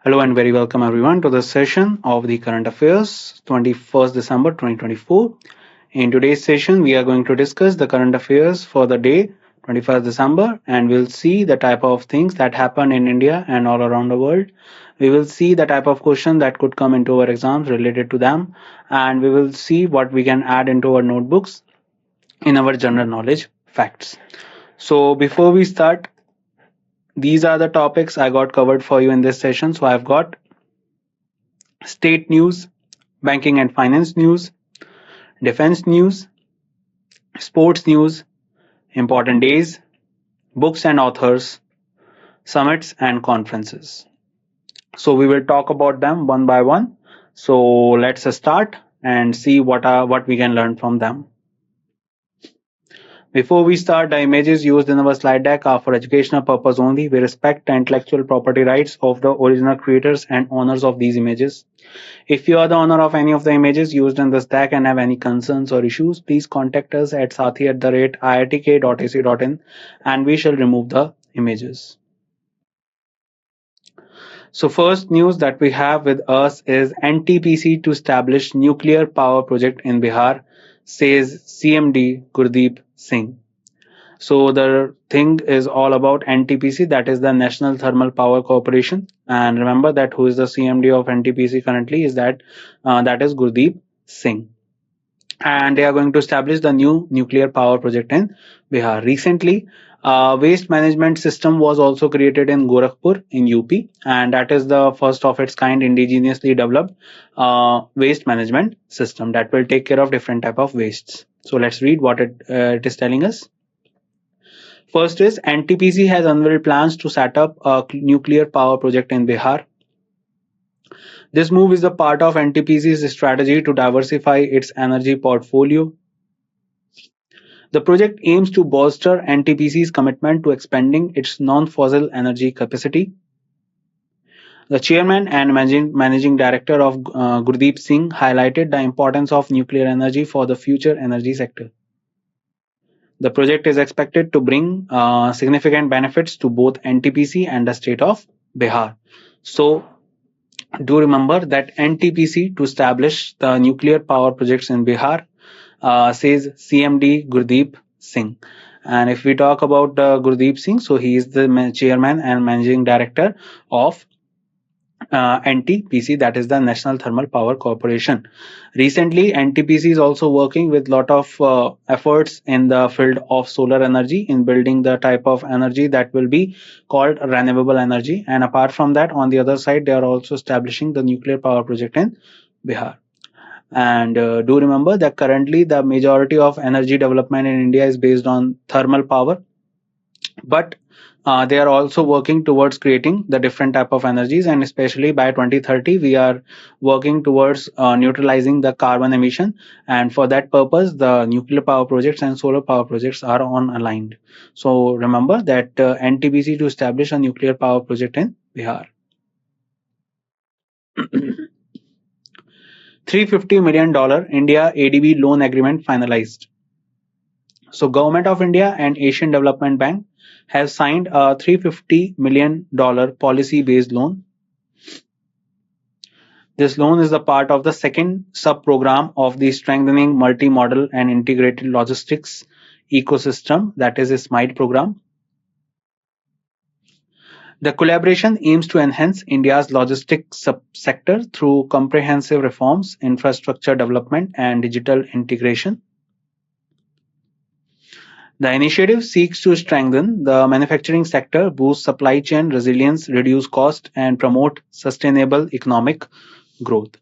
Hello and very welcome everyone to this session of the current affairs 21st December 2024. In today's session, we are going to discuss the current affairs for the day 21st December and we'll see the type of things that happen in India and all around the world. We will see the type of question that could come into our exams related to them and we will see what we can add into our notebooks in our general knowledge facts. So before we start, these are the topics I got covered for you in this session. So I've got state news, banking and finance news, defense news, sports news, important days, books and authors, summits and conferences. So we will talk about them one by one. So let's start and see what we can learn from them. Before we start, the images used in our slide deck are for educational purpose only. We respect the intellectual property rights of the original creators and owners of these images. If you are the owner of any of the images used in this deck and have any concerns or issues, please contact us at sathee@iitk.ac.in and we shall remove the images. So first news that we have with us is NTPC to establish nuclear power project in Bihar, says CMD Gurdeep Singh. So the thing is all about NTPC, that is the National Thermal Power Corporation. And remember that who is the CMD of NTPC currently is that is Gurdeep Singh. And they are going to establish the new nuclear power project in Bihar. Recently, waste management system was also created in Gorakhpur in UP, and that is the first of its kind indigenously developed waste management system that will take care of different type of wastes. So let's read what it is telling us. First is NTPC has unveiled plans to set up a nuclear power project in Bihar. This move is a part of NTPC's strategy to diversify its energy portfolio. The project aims to bolster NTPC's commitment to expanding its non-fossil energy capacity. The chairman and managing director of Gurdeep Singh highlighted the importance of nuclear energy for the future energy sector. The project is expected to bring significant benefits to both NTPC and the state of Bihar. So do remember that NTPC to establish the nuclear power projects in Bihar, says CMD Gurdeep Singh. And if we talk about Gurdeep Singh, so he is the chairman and managing director of NTPC, that is the National Thermal Power Corporation. Recently, NTPC is also working with lot of efforts in the field of solar energy in building the type of energy that will be called renewable energy. And apart from that, on the other side, they are also establishing the nuclear power project in Bihar. And do remember that currently the majority of energy development in India is based on thermal power, but they are also working towards creating the different type of energies, and especially by 2030 we are working towards neutralizing the carbon emission, and for that purpose the nuclear power projects and solar power projects are on aligned. So remember that NTPC to establish a nuclear power project in Bihar. $350 million India ADB loan agreement finalized. So Government of India and Asian Development Bank have signed a $350 million policy-based loan. This loan is a part of the second sub-program of the Strengthening Multi-Modal and Integrated Logistics Ecosystem, that is a SMILE program. The collaboration aims to enhance India's logistics sector through comprehensive reforms, infrastructure development, and digital integration. The initiative seeks to strengthen the manufacturing sector, boost supply chain resilience, reduce cost, and promote sustainable economic growth.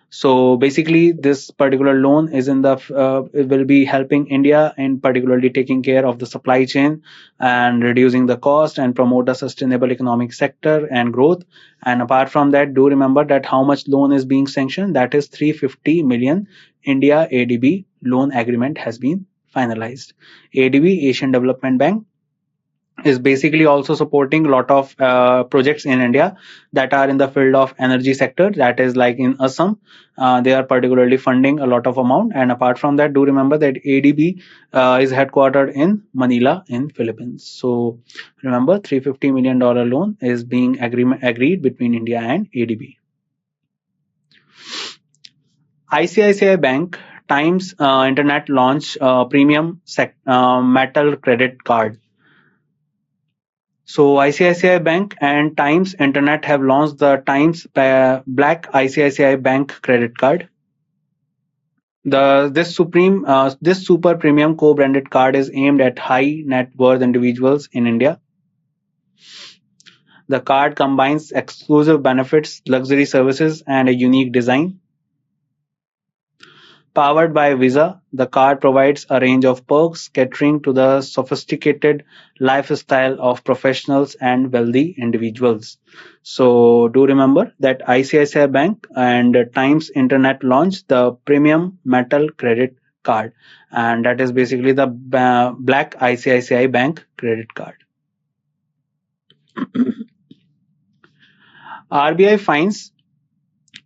So basically, this particular loan is it will be helping India in particularly taking care of the supply chain and reducing the cost and promote a sustainable economic sector and growth. And apart from that, do remember that how much loan is being sanctioned, that is 350 million India ADB loan agreement has been finalized. ADB, Asian Development Bank, is basically also supporting a lot of projects in India that are in the field of energy sector. That is like in Assam, they are particularly funding a lot of amount. And apart from that, do remember that ADB is headquartered in Manila in Philippines. So remember, $350 million loan is being agreed between India and ADB. ICICI Bank Times Internet launch metal credit card. So ICICI Bank and Times Internet have launched the Times Black ICICI Bank credit card. This super premium co-branded card is aimed at high net worth individuals in India. The card combines exclusive benefits, luxury services, and a unique design. Powered by Visa, the card provides a range of perks catering to the sophisticated lifestyle of professionals and wealthy individuals. So, do remember that ICICI Bank and Times Internet launched the premium metal credit card, and that is basically the black ICICI Bank credit card. RBI fines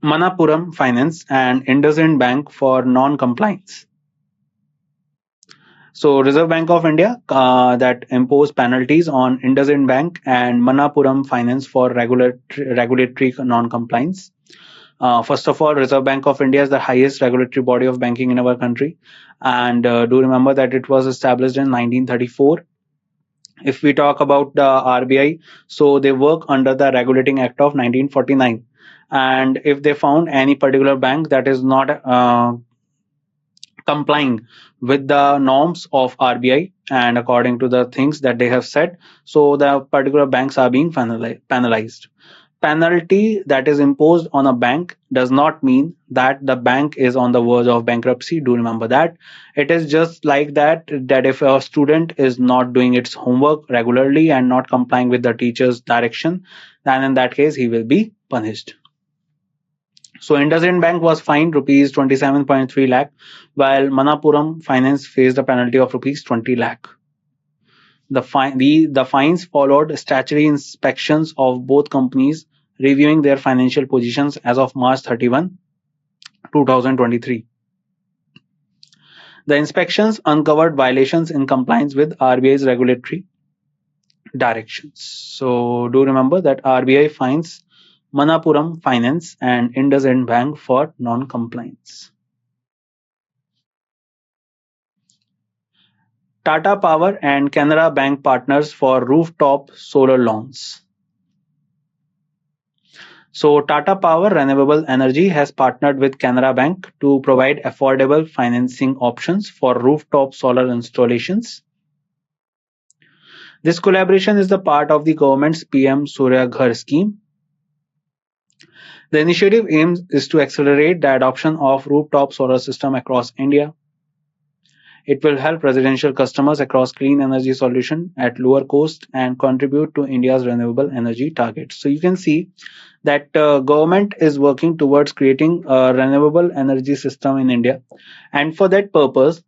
Manappuram Finance and IndusInd Bank for non-compliance. So Reserve Bank of India that impose penalties on IndusInd Bank and Manappuram Finance for regulatory non-compliance. First of all, Reserve Bank of India is the highest regulatory body of banking in our country, and do remember that it was established in 1934. If we talk about the RBI, so they work under the Regulating Act of 1949, and if they found any particular bank that is not complying with the norms of RBI and according to the things that they have said, so the particular banks are being penalized. Penalty that is imposed on a bank does not mean that the bank is on the verge of bankruptcy. Do remember that. It is just like that if a student is not doing its homework regularly and not complying with the teacher's direction, then in that case he will be punished. So IndusInd Bank was fined rupees 27.3 lakh, while Manappuram Finance faced a penalty of rupees 20 lakh. The fines followed statutory inspections of both companies, reviewing their financial positions as of March 31, 2023. The inspections uncovered violations in compliance with RBI's regulatory directions. So do remember that RBI fines Manappuram Finance and IndusInd Bank for non-compliance. Tata Power and Canara Bank partners for rooftop solar loans. So Tata Power Renewable Energy has partnered with Canara Bank to provide affordable financing options for rooftop solar installations. This collaboration is the part of the government's PM Surya Ghar scheme. The initiative aims is to accelerate the adoption of rooftop solar system across India. It will help residential customers across clean energy solution at lower cost and contribute to India's renewable energy targets. So you can see that government is working towards creating a renewable energy system in India, and for that purpose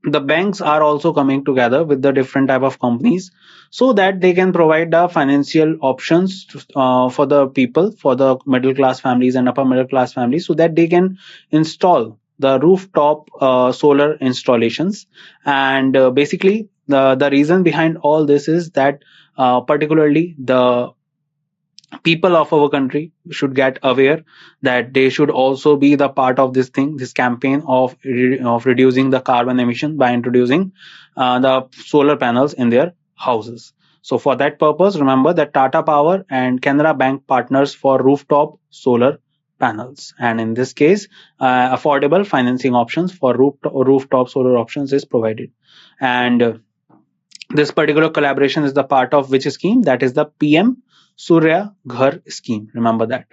the banks are also coming together with the different type of companies so that they can provide the financial options for the people, for the middle class families and upper middle class families, so that they can install the rooftop solar installations. And basically the reason behind all this is that particularly the people of our country should get aware that they should also be the part of this campaign of reducing the carbon emission by introducing the solar panels in their houses. So for that purpose, remember that Tata Power and Canara Bank partners for rooftop solar panels, and in this case affordable financing options for rooftop solar options is provided. And this particular collaboration is the part of which scheme? That is the PM Surya Ghar scheme. Remember that.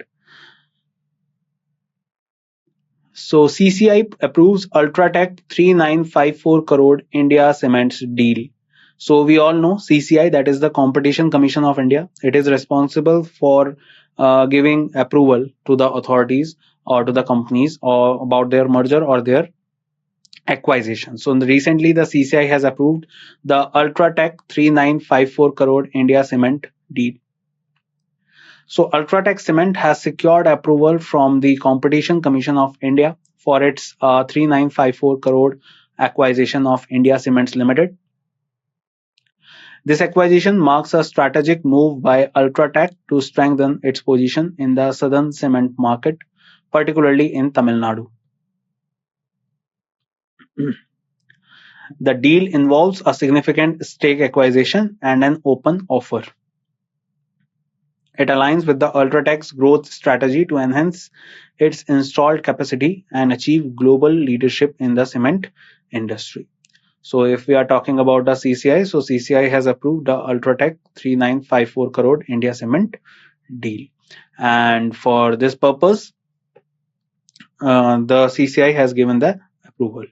So CCI approves Ultratech 3954 crore India Cements deal. So we all know CCI, that is the Competition Commission of India. It is responsible for giving approval to the authorities or to the companies or about their merger or their acquisition. So recently the CCI has approved the Ultratech 3954 crore India Cement deal. So Ultratech Cement has secured approval from the Competition Commission of India for its 3954 crore acquisition of India Cements Limited. This acquisition marks a strategic move by Ultratech to strengthen its position in the southern cement market, particularly in Tamil Nadu. The deal involves a significant stake acquisition and an open offer. It aligns with the Ultratech's growth strategy to enhance its installed capacity and achieve global leadership in the cement industry. So if we are talking about the CCI, so CCI has approved the Ultratech 3954 crore India Cement deal. And for this purpose, the CCI has given the approval.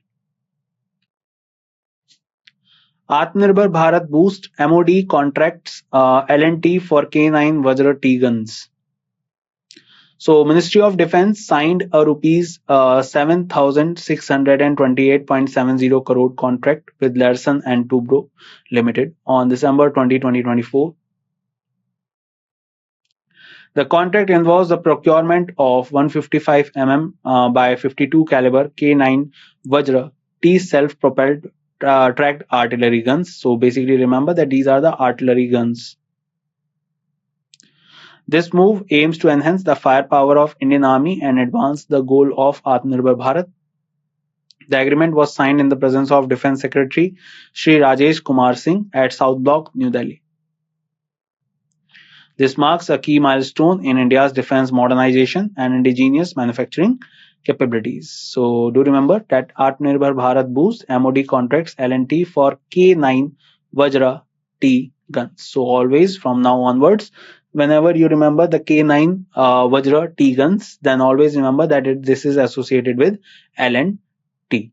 Atmanirbhar Bharat boost MOD contracts L&T for K9 Vajra T guns. So Ministry of Defence signed a rupees 7,628.70 crore contract with Larsen and Toubro Limited on December 20, 2024. The contract involves the procurement of 155 by 52 caliber K9 Vajra T self-propelled tracked artillery guns. So basically remember that these are the artillery guns. This move aims to enhance the firepower of Indian Army and advance the goal of Atmanirbhar Bharat. The agreement was signed in the presence of Defence Secretary Shri Rajesh Kumar Singh at South Block, New Delhi. This marks a key milestone in India's defence modernization and indigenous manufacturing capabilities. So do remember that Atmanirbhar Bharat boosts MOD contracts L&T for K9 Vajra T guns. So always from now onwards, whenever you remember the K9 Vajra T guns, then always remember that this is associated with L&T.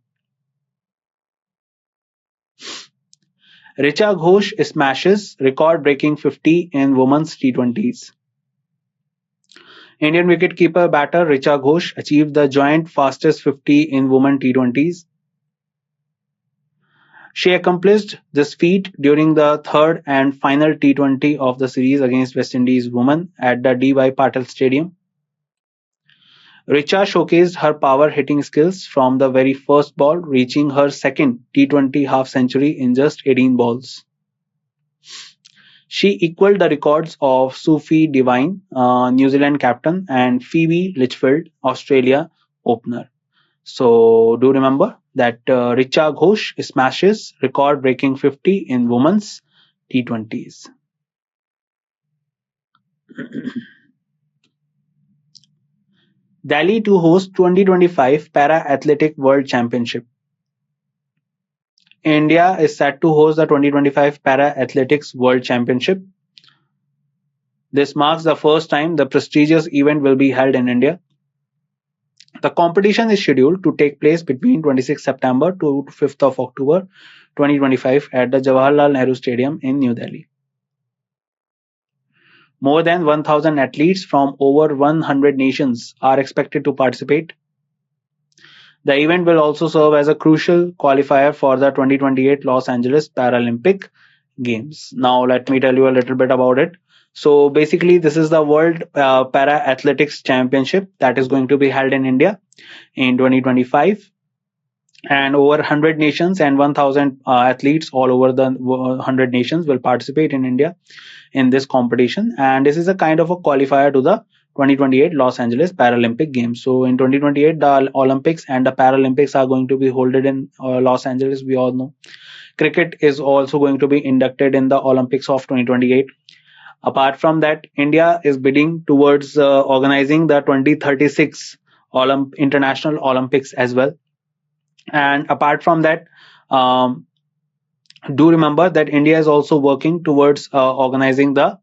Richa Ghosh smashes record-breaking 50 in women's T20s. Indian wicketkeeper batter Richa Ghosh achieved the joint fastest 50 in women T20s. She accomplished this feat during the third and final T20 of the series against West Indies women at the D.Y. Patil Stadium. Richa showcased her power hitting skills from the very first ball, reaching her second T20 half century in just 18 balls. She equaled the records of Sophie Devine, New Zealand captain, and Phoebe Litchfield, Australia opener. So do remember that Richa Ghosh smashes record-breaking 50 in women's T20s. Delhi to host 2025 Para Athletic World Championship. India is set to host the 2025 Para Athletics World Championship. This marks the first time the prestigious event will be held in India. The competition is scheduled to take place between 26 September to 5th of October 2025 at the Jawaharlal Nehru Stadium in New Delhi. More than 1,000 athletes from over 100 nations are expected to participate. The event will also serve as a crucial qualifier for the 2028 Los Angeles Paralympic Games. Now, let me tell you a little bit about it. So, basically, this is the World Para Athletics Championship that is going to be held in India in 2025. And over 100 nations and 1,000 athletes all over the 100 nations will participate in India in this competition. And this is a kind of a qualifier to the 2028 Los Angeles Paralympic Games. So in 2028, the Olympics and the Paralympics are going to be held in Los Angeles, we all know. Cricket is also going to be inducted in the Olympics of 2028. Apart from that, India is bidding towards organizing the 2036 International Olympics as well. And apart from that, do remember that India is also working towards organizing the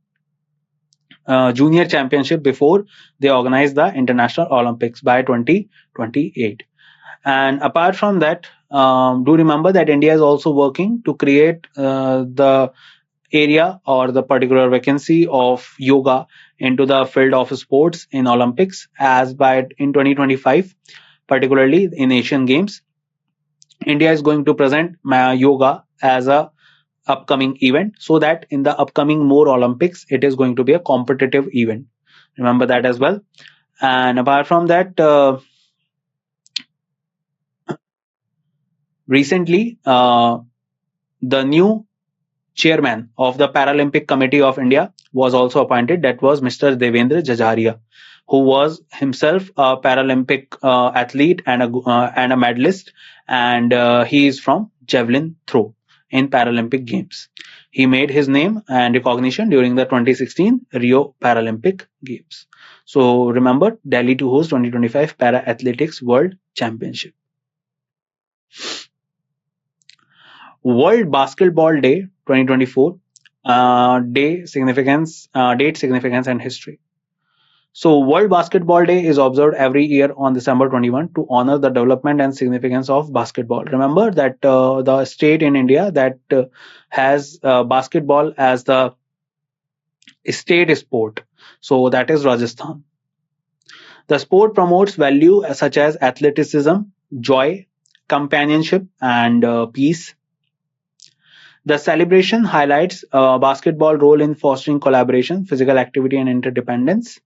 junior championship before they organize the International Olympics by 2028. And apart from that, do remember that India is also working to create the area or the particular vacancy of yoga into the field of sports in Olympics as by in 2025, particularly in Asian Games. India is going to present yoga as a upcoming event, so that in the upcoming more Olympics it is going to be a competitive event. Remember that as well. And apart from that, recently the new chairman of the Paralympic Committee of India was also appointed. That was Mr. Devendra Jajaria, who was himself a Paralympic athlete and a medalist, and he is from javelin throw in Paralympic Games. He made his name and recognition during the 2016 Rio Paralympic Games. So remember, Delhi to host 2025 Para Athletics World Championship. World Basketball Day 2024, date significance and history. So World Basketball Day is observed every year on December 21 to honor the development and significance of basketball. Remember that the state in India that has basketball as the state sport. So that is Rajasthan. The sport promotes value such as athleticism, joy, companionship, and peace. The celebration highlights basketball role in fostering collaboration, physical activity, and interdependence.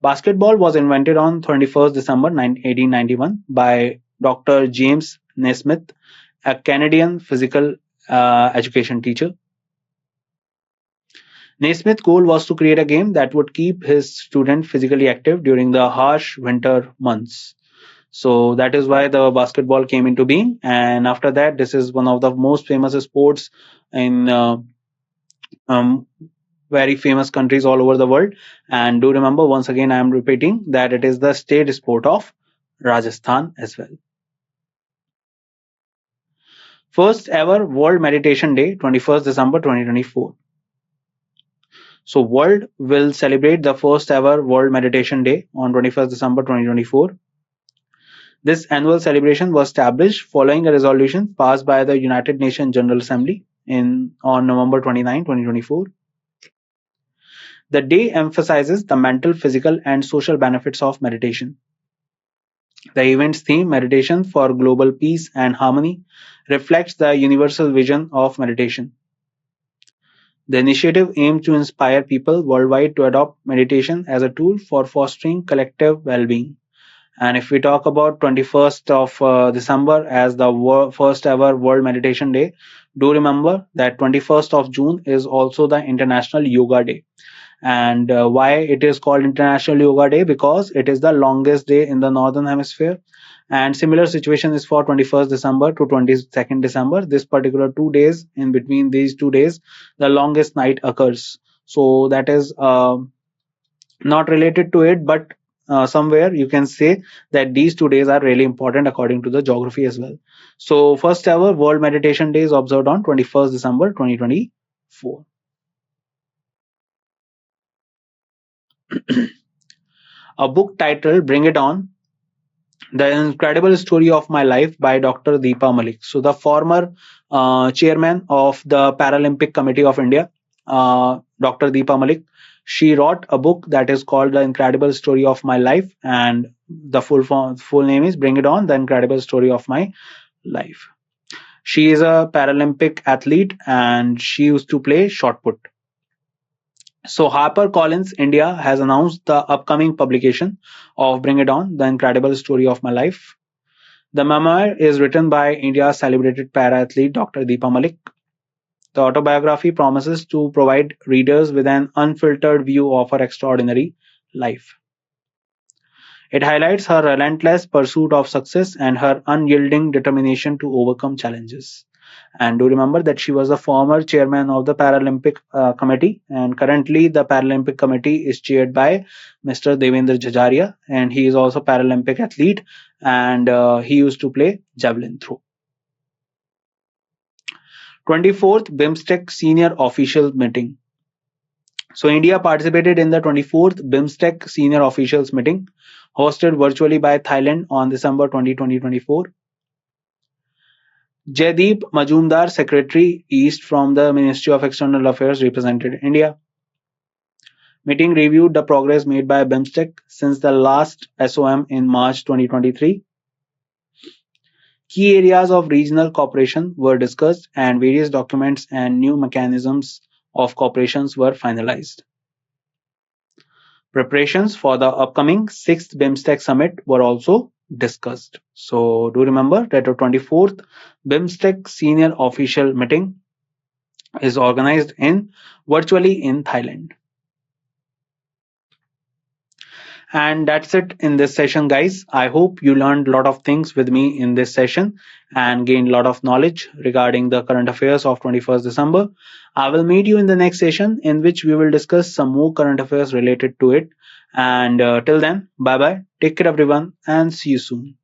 Basketball was invented on 21st December 1891 by Dr. James Naismith, a Canadian physical education teacher. Naismith's goal was to create a game that would keep his students physically active during the harsh winter months. So that is why the basketball came into being. And after that, this is one of the most famous sports in um, very famous countries all over the world. And do remember, once again, I am repeating that it is the state sport of Rajasthan as well. First ever World Meditation Day, 21st December 2024. So, world will celebrate the first ever World Meditation Day on 21st December 2024. This annual celebration was established following a resolution passed by the United Nations General Assembly on November 29, 2024. The day emphasizes the mental, physical, and social benefits of meditation. The event's theme, Meditation for Global Peace and Harmony, reflects the universal vision of meditation. The initiative aims to inspire people worldwide to adopt meditation as a tool for fostering collective well being. And if we talk about 21st of December as the first ever World Meditation Day, do remember that 21st of June is also the International Yoga Day. And why it is called International Yoga Day? Because it is the longest day in the Northern Hemisphere. And similar situation is for 21st December to 22nd December. This particular 2 days, in between these 2 days, the longest night occurs. So that is not related to it, but somewhere you can say that these 2 days are really important according to the geography as well. So first ever World Meditation Day is observed on 21st December 2024. A book titled Bring It On, The Incredible Story of My Life by Dr. Deepa Malik. So the former chairman of the Paralympic Committee of India, Dr. Deepa Malik, she wrote a book that is called The Incredible Story of My Life, and the full name is Bring It On, The Incredible Story of My Life. She is a Paralympic athlete and she used to play shot put. So HarperCollins India has announced the upcoming publication of Bring It On, The Incredible Story of My Life. The memoir is written by India's celebrated para-athlete Dr. Deepa Malik. The autobiography promises to provide readers with an unfiltered view of her extraordinary life. It highlights her relentless pursuit of success and her unyielding determination to overcome challenges. And do remember that she was the former chairman of the Paralympic Committee, and currently the Paralympic Committee is chaired by Mr. Devendra Jajaria, and he is also Paralympic athlete, and he used to play javelin throw. 24th BIMSTEC Senior Officials Meeting. So India participated in the 24th BIMSTEC Senior Officials Meeting, hosted virtually by Thailand on December 20, 2024. Jaideep Majumdar, Secretary East from the Ministry of External Affairs, represented India. Meeting reviewed the progress made by BIMSTEC since the last SOM in March 2023. Key areas of regional cooperation were discussed, and various documents and new mechanisms of cooperations were finalized. Preparations for the upcoming 6th BIMSTEC summit were also discussed. So do remember that the 24th BIMSTEC senior official meeting is organized in virtually in Thailand. And that's it in this session, guys. I hope you learned a lot of things with me in this session and gained a lot of knowledge regarding the current affairs of 21st December. I will meet you in the next session in which we will discuss some more current affairs related to it. And till then, bye bye. Take care, everyone, and see you soon.